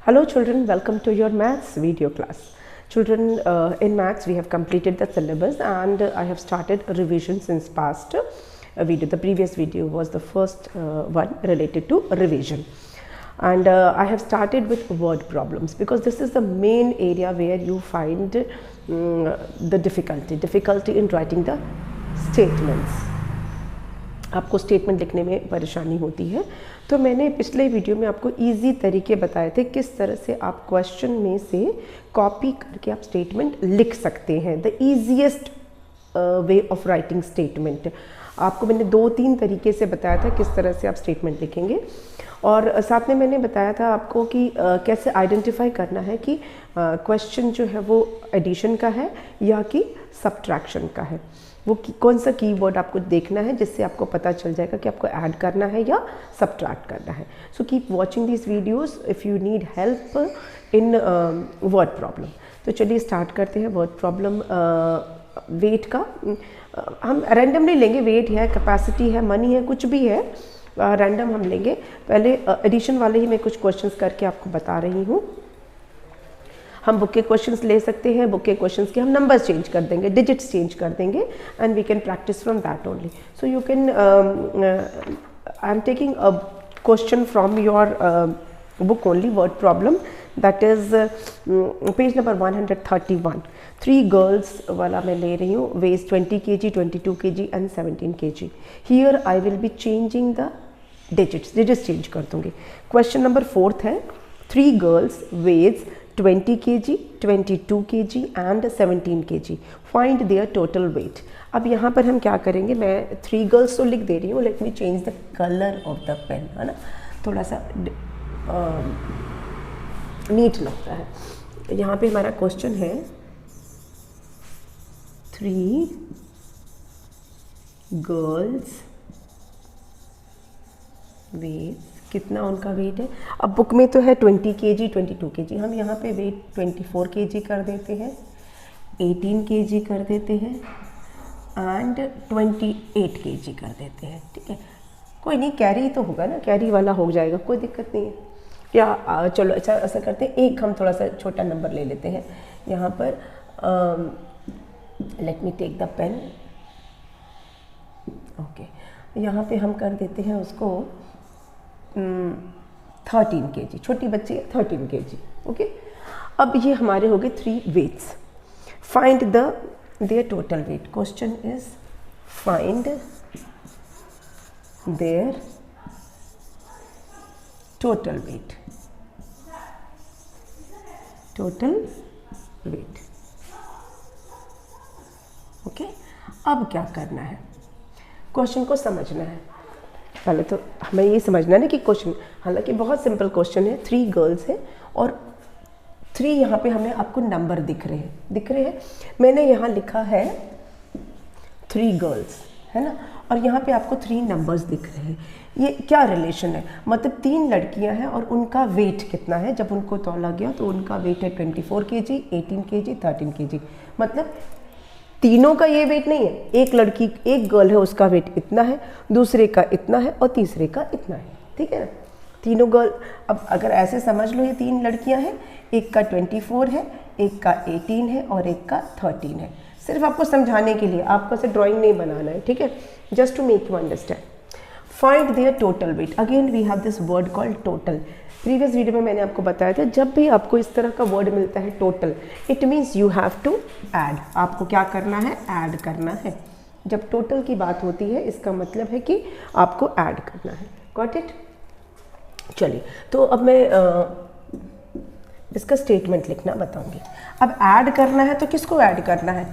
Hello children, welcome to your maths video class. Children, in maths we have completed the syllabus and I have started a revision since past video. The previous video was the first one related to revision. And I have started with word problems because this is the main area where you find the difficulty in writing the statements. आपको statement लिखने में परेशानी होती है, तो मैंने पिछले video में आपको इजी तरीके बताए थे किस तरह से आप क्वेश्चन में से कॉपी करके आप स्टेटमेंट लिख सकते हैं. The easiest way of writing statement आपको मैंने 2-3 तरीके से बताया था किस तरह से आप स्टेटमेंट लिखेंगे. और साथ में मैंने बताया था आपको कि कैसे आइडेंटिफाई करना है कि क्वेश्चन जो है वो एडिशन का है या कि सब्ट्रैक्शन का है. वो कौन सा कीवर्ड आपको देखना है जिससे आपको पता चल जाएगा कि आपको ऐड करना है या सब्ट्रैक्ट करना है. So keep watching this videos if you need help in word problem. तो चलिए स्टार्ट करते हैं वर्ड प्रॉब्लम. वेट का हम रैंडमली लेंगे. वेट है, कैपेसिटी है, मनी है, कुछ भी है, रैंडम हम लेंगे. पहले एडिशन वाले ही मैं कुछ क्वेश्चंस करके आपको बता रही हूँ. हम बुक के क्वेश्चंस ले सकते हैं. बुक के क्वेश्चंस के हम नंबर्स चेंज कर देंगे, डिजिट्स चेंज कर देंगे and we can practice from that only. So you can I am taking a question from your book only, word problem, that is page number 131. 3 girls वाला मैं ले रही हूँ. Weighs 20 kg, 22 kg and 17 kg. Here I will be changing the digits change कर दूँगी. Question number 4 है. 3 girls weighs 20 kg, 22 kg and 17 kg. Find their total weight. अब यहाँ पर हम क्या करेंगे, मैं 3 गर्ल्स तो लिख दे रही हूँ. Let me change the colour of the pen, है ना, थोड़ा सा नीट लगता है. यहाँ पे हमारा क्वेश्चन है 3 गर्ल्स वेट, कितना उनका वेट है. अब बुक में तो है 20 kg, 22 kg. हम यहाँ पे वेट 24 kg कर देते हैं, 18 kg कर देते हैं एंड 28 kg कर देते हैं. ठीक है, कोई नहीं, कैरी तो होगा ना, कैरी वाला हो जाएगा, कोई दिक्कत नहीं है. या चलो अच्छा ऐसा करते हैं, एक हम थोड़ा सा छोटा नंबर ले लेते हैं. यहाँ पर let me take the pen. Okay, यहाँ पे हम कर देते हैं उसको 13 kg. छोटी बच्ची है, 13 kg. ओके, अब ये हमारे हो गए 3 weights. Find their total weight. Question is find their total weight. Total weight. Okay, अब क्या करना है, क्वेश्चन को समझना है. पहले तो हमें ये समझना है ना कि क्वेश्चन, हालांकि बहुत सिंपल क्वेश्चन है. 3 गर्ल्स है और 3 यहाँ पे हमें आपको नंबर दिख रहे हैं. मैंने यहाँ लिखा है 3 गर्ल्स, है ना, और यहाँ पे आपको 3 नंबर्स दिख रहे हैं. ये क्या रिलेशन है, मतलब 3 लड़कियाँ हैं और उनका वेट कितना है. जब उनको तौला गया तो उनका वेट है 24 kg, 18 kg, 13 kg. मतलब तीनों का ये वेट नहीं है. एक लड़की, एक गर्ल है, उसका वेट इतना है, दूसरे का इतना है और तीसरे का इतना है. ठीक है ना, तीनों गर्ल. अब अगर ऐसे समझ लो, ये 3 लड़कियां हैं, एक का 24 है, एक का 18 है और एक का 13 है. सिर्फ आपको समझाने के लिए, आपको ऐसे ड्राइंग नहीं बनाना है. ठीक है, just to make you understand. Find their total weight. Again we have this word called total. Previous video में मैंने आपको बताया था, जब भी आपको इस तरह का वर्ड मिलता है total, it means you have to add. आपको क्या करना है, ऐड करना है. जब टोटल की बात होती है इसका मतलब है कि आपको ऐड करना है. Got it. चलिए, तो अब मैं इसका स्टेटमेंट लिखना बताऊंगी. अब ऐड करना है तो किसको ऐड करना है.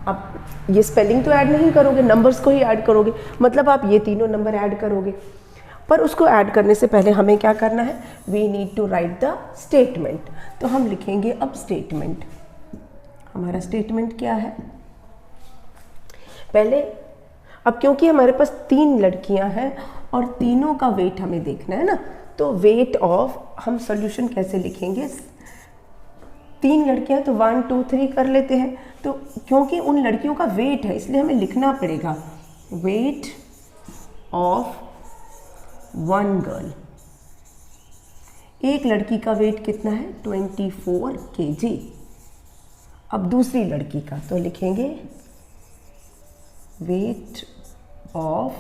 अब ये स्पेलिंग तो ऐड नहीं करोगे, नंबर्स को ही ऐड करोगे. मतलब आप ये तीनों नंबर ऐड करोगे, पर उसको ऐड करने से पहले हमें क्या करना है, we need to write the statement. तो हम लिखेंगे अब स्टेटमेंट. हमारा स्टेटमेंट क्या है पहले. अब क्योंकि हमारे पास 3 लड़कियां हैं और तीनों का वेट हमें देखना है ना, तो वेट ऑफ, हम सॉल्यूशन कैसे लिखेंगे. 3 लड़कियां तो 1 2 3 कर लेते हैं. तो क्योंकि उन लड़कियों का वेट है इसलिए हमें लिखना पड़ेगा वेट ऑफ 1 गर्ल एक लड़की का वेट कितना है 24 kg। अब दूसरी लड़की का तो लिखेंगे वेट ऑफ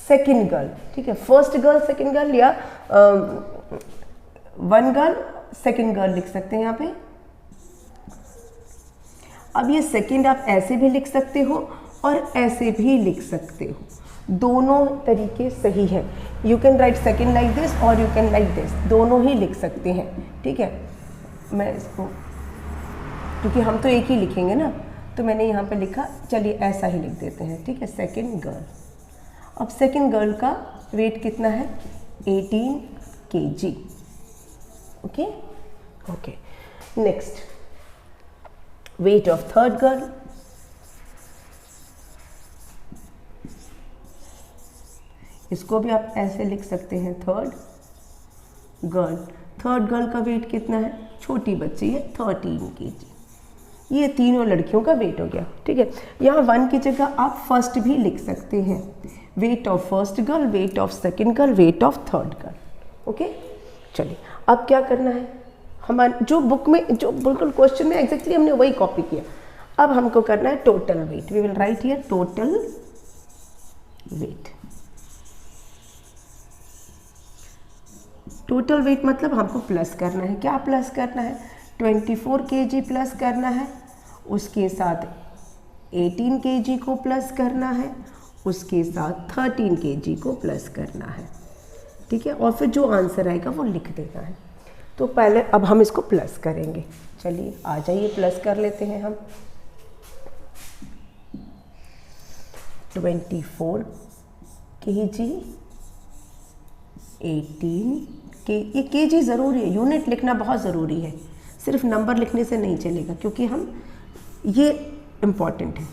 सेकेंड गर्ल, ठीक है, फर्स्ट गर्ल सेकेंड गर्ल या वन गर्ल सेकेंड गर्ल लिख सकते हैं यहाँ पे। अब ये सेकेंड आप ऐसे भी लिख सकते हो और ऐसे भी लिख सकते हो, दोनों तरीके सही है। You can write second like this और यू कैन लाइक दिस, दोनों ही लिख सकते हैं, ठीक है। मैं इसको, क्योंकि हम तो एक ही लिखेंगे ना, तो मैंने यहाँ पे लिखा, चलिए ऐसा ही लिख देते हैं, ठीक है, सेकेंड गर्ल। अब सेकेंड गर्ल का वेट कितना है 18 kg। Okay okay, next weight of third girl. इसको भी आप ऐसे लिख सकते हैं, थर्ड गर्ल। थर्ड गर्ल का वेट कितना है, छोटी बच्ची है 13 kg। ये तीनों लड़कियों का वेट हो गया, ठीक है। यहाँ 1 की जगह आप फर्स्ट भी लिख सकते हैं, weight of first girl, weight of second girl, weight of third girl. Okay, चलिए अब क्या करना है, हमारे जो बुक में, जो बिल्कुल क्वेश्चन में एग्जैक्टली हमने वही कॉपी किया। अब हमको करना है total weight. We will write here total weight. Total weight मतलब हमको प्लस करना है, क्या प्लस करना है, 24 kg प्लस करना है, उसके साथ 18 kg को प्लस करना है, उसके साथ 13 kg को प्लस करना है, ठीक है। और फिर जो आंसर आएगा वो लिख देना है। तो पहले अब हम इसको प्लस करेंगे, चलिए आ जाइए प्लस कर लेते हैं हम। 24 kg 18 के, ये kg ज़रूरी है, यूनिट लिखना बहुत ज़रूरी है, सिर्फ नंबर लिखने से नहीं चलेगा, क्योंकि हम ये इम्पॉर्टेंट है।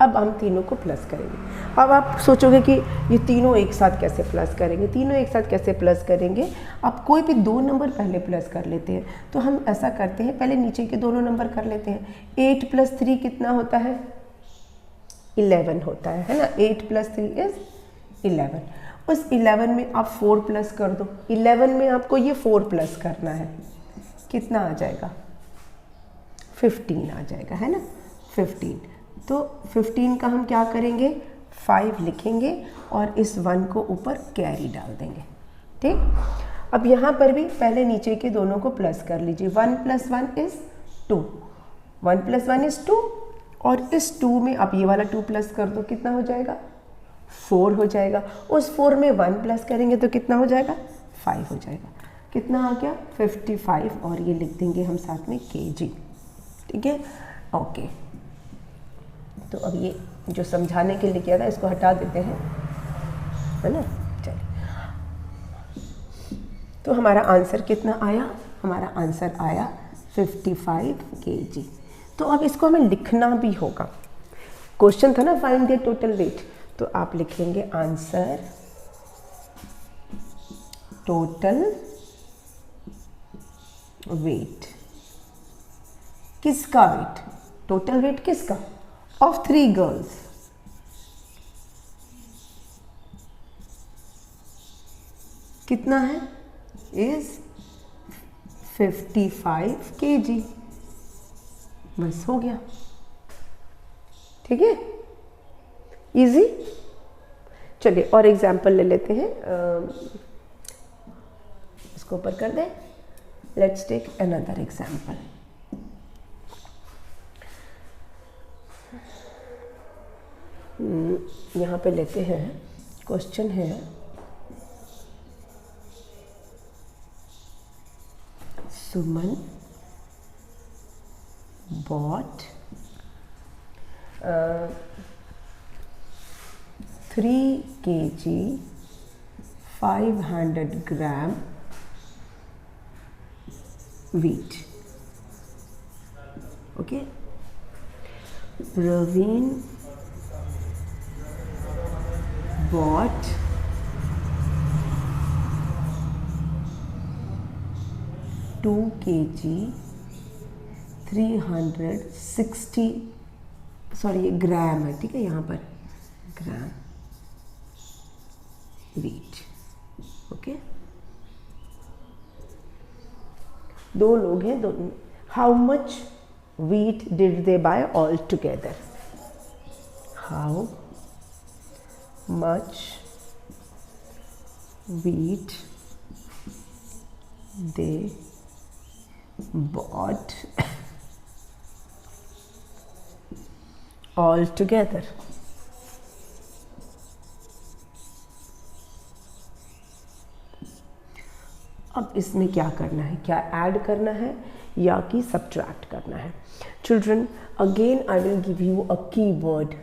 अब हम तीनों को प्लस करेंगे। अब आप सोचोगे कि ये तीनों एक साथ कैसे प्लस करेंगे, तीनों एक साथ कैसे प्लस करेंगे। आप कोई भी दो नंबर पहले प्लस कर लेते हैं, तो हम ऐसा करते हैं, पहले नीचे के दोनों नंबर कर लेते हैं। 8 + 3 कितना होता है, 11 होता है ना। 8 + 3 इज़ 11। उस 11 में आप 4 प्लस कर दो। 11 में आपको ये 4 प्लस करना है, कितना आ जाएगा, 15 आ जाएगा, है ना, 15। तो 15 का हम क्या करेंगे, 5 लिखेंगे और इस 1 को ऊपर कैरी डाल देंगे, ठीक। अब यहाँ पर भी पहले नीचे के दोनों को प्लस कर लीजिए। 1 + 1 इज़ 2, 1 + 1 इज़ 2, और इस 2 में आप ये वाला 2 प्लस कर दो, कितना हो जाएगा, 4 हो जाएगा। उस 4 में 1 प्लस करेंगे तो कितना हो जाएगा, 5 हो जाएगा। कितना आ गया, 55, और ये लिख देंगे हम साथ में kg, ठीक है, ओके। तो अब ये जो समझाने के लिए किया था इसको हटा देते हैं, है ना। चलिए, तो हमारा आंसर कितना आया, हमारा आंसर आया 55 kg। तो अब इसको हमें लिखना भी होगा, क्वेश्चन था ना फाइंड द टोटल वेट, तो आप लिखेंगे आंसर टोटल वेट। किसका वेट, टोटल वेट किसका, ऑफ 3 गर्ल्स। कितना है, इज 55 kg। बस हो गया, ठीक है, इजी। चलिए और एग्जाम्पल ले लेते हैं, इसको ऊपर कर दें। Let's take another example. यहाँ पे लेते हैं, क्वेश्चन है Suman bought 3 kg 500 gram wheat. Okay. Praveen bought 2 kg 360, sorry ये ग्राम है, ठीक है, यहाँ पर ग्राम वीट। ओके, दो लोग हैं, दो. How much wheat did they buy all together? How much wheat they bought all together? अब इसमें क्या करना है, क्या ऐड करना है या कि सब्ट्रैक्ट करना है? Children, again I will give you a keyword,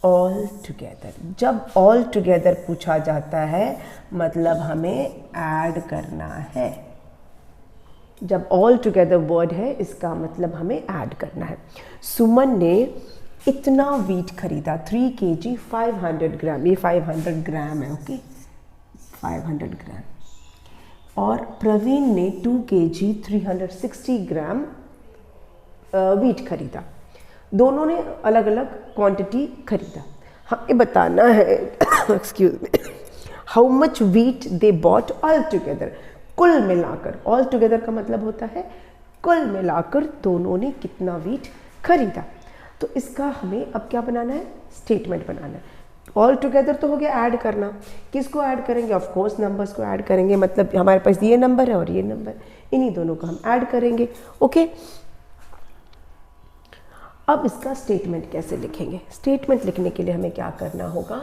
all together. जब ऑल टुगेदर पूछा जाता है मतलब हमें ऐड करना है. जब ऑल टुगेदर वर्ड है इसका मतलब हमें ऐड करना है. सुमन ने इतना वीट खरीदा, 3 kg 500 ग्राम. ये 500 ग्राम है, ओके, 500 ग्राम. और प्रवीण ने 2 kg 360 ग्राम वीट खरीदा. दोनों ने अलग अलग क्वांटिटी खरीदा. हमें बताना है excuse me, how much wheat they bought all together. कुल मिलाकर, ऑल टुगेदर का मतलब होता है कुल मिलाकर दोनों ने कितना वीट खरीदा. तो इसका हमें अब क्या बनाना है, स्टेटमेंट बनाना है. ऑल टुगेदर तो हो गया ऐड करना. किसको ऐड करेंगे? ऑफ कोर्स नंबर्स को ऐड करेंगे. मतलब हमारे पास ये नंबर है और ये नंबर, इन्हीं दोनों को हम ऐड करेंगे. ओके, अब इसका स्टेटमेंट कैसे लिखेंगे? स्टेटमेंट लिखने के लिए हमें क्या करना होगा,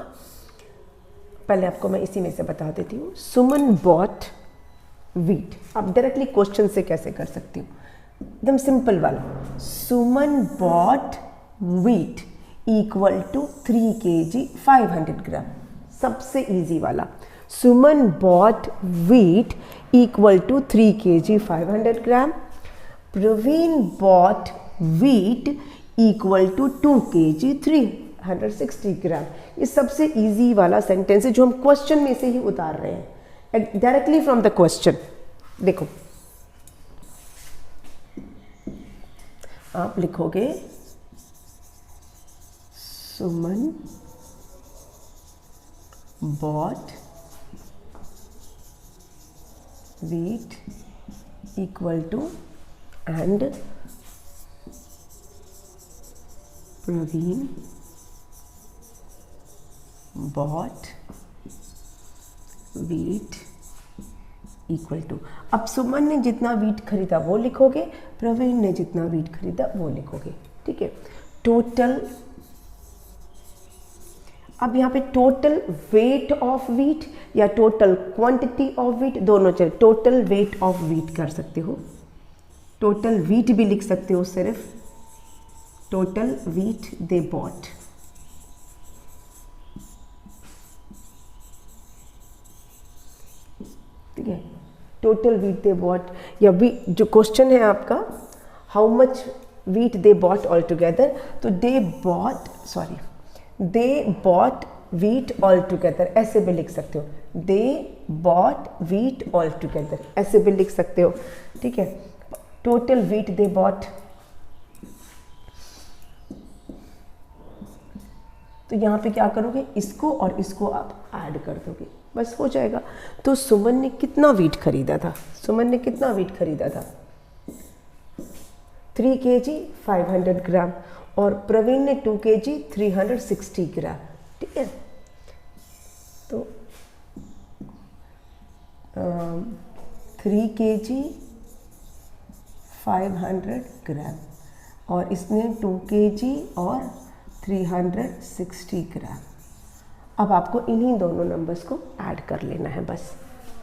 पहले आपको मैं इसी में से बता देती हूँ. Suman bought wheat. आप डायरेक्टली क्वेश्चन से कैसे कर सकती हूँ, एकदम सिंपल वाला. Suman bought wheat equal to 3 kg 500 gram. सबसे इजी वाला. Suman bought wheat equal to 3 kg 500 gram. Praveen bought wheat equal to 2 kg 360 gram. ये सबसे इजी वाला सेंटेंस है जो हम क्वेश्चन में से ही उतार रहे हैं, डायरेक्टली फ्रॉम द क्वेश्चन. देखो, आप लिखोगे Suman bought wheat equal to and Praveen bought wheat equal to. अब सुमन ने जितना वीट खरीदा वो लिखोगे, प्रवीण ने जितना वीट खरीदा वो लिखोगे. ठीक है, टोटल. अब यहाँ पे टोटल वेट ऑफ वीट या टोटल क्वांटिटी ऑफ वीट, दोनों चल. टोटल वेट ऑफ वीट कर सकते हो, टोटल वीट भी लिख सकते हो सिर्फ. Total wheat they bot. ठीक है, टोटल वीट दे बॉट. या जो क्वेश्चन है आपका, how much wheat they bought all together, तो they bought wheat all together ऐसे भी लिख सकते हो. They bought wheat all together ऐसे भी लिख सकते हो. ठीक है, टोटल वीट दे बॉट. तो यहाँ पे क्या करोगे, इसको और इसको आप ऐड कर दोगे, बस हो जाएगा. तो सुमन ने कितना वीट खरीदा था? सुमन ने कितना वीट खरीदा था? 3 kg 500 ग्राम. और प्रवीण ने 2 kg 360 ग्राम. ठीक है, तो 3 kg 500 ग्राम और इसने 2 kg और 360 ग्राम. अब आपको इन्हीं दोनों नंबर्स को ऐड कर लेना है बस.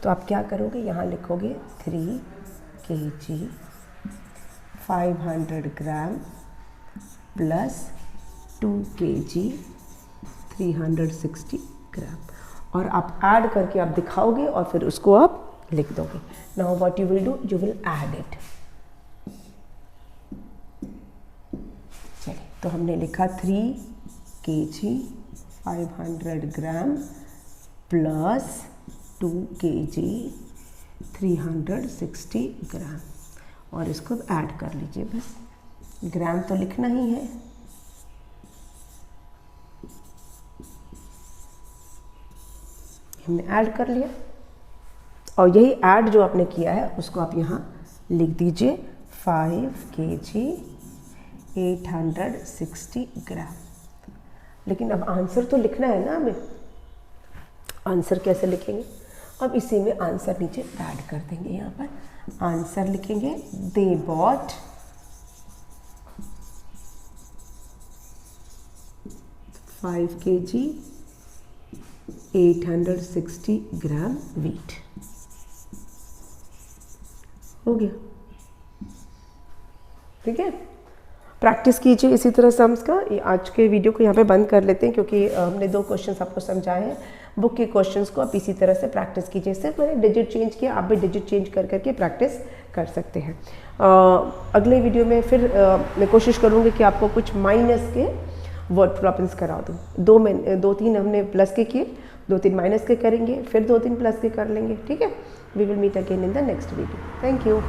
तो आप क्या करोगे, यहाँ लिखोगे 3 kg 500 ग्राम प्लस 2 kg 360 ग्राम. और आप ऐड करके आप दिखाओगे और फिर उसको आप लिख दोगे. Now what you will do, you will add it. चलिए, तो हमने लिखा 3 kg 500 ग्राम प्लस 2 kg 360 ग्राम. और इसको ऐड कर लीजिए बस. ग्राम तो लिखना ही है. हमने ऐड कर लिया. और यही ऐड जो आपने किया है उसको आप यहाँ लिख दीजिए 5 kg 860 ग्राम। लेकिन अब आंसर तो लिखना है ना हमें। आंसर कैसे लिखेंगे? अब इसी में आंसर नीचे ऐड कर देंगे। यहाँ पर आंसर लिखेंगे they bought 5 kg 860 gram wheat. हो गया, ठीक है। प्रैक्टिस कीजिए इसी तरह सम्स का। आज के वीडियो को यहाँ पे बंद कर लेते हैं क्योंकि हमने 2 क्वेश्चंस आपको समझाए हैं। बुक के क्वेश्चंस को आप इसी तरह से प्रैक्टिस कीजिए। सिर्फ मैंने डिजिट चेंज किया, आप भी डिजिट चेंज कर करके प्रैक्टिस कर सकते हैं। अगले वीडियो में फिर मैं कोशिश करूँगी कि आपको कुछ माइनस के वर्ड प्रॉब्लम्स करा दूँ। 2-3 हमने प्लस के किए, 2-3 माइनस के करेंगे, फिर 2-3 प्लस के कर लेंगे, ठीक है। We will meet again in the next video. Thank you.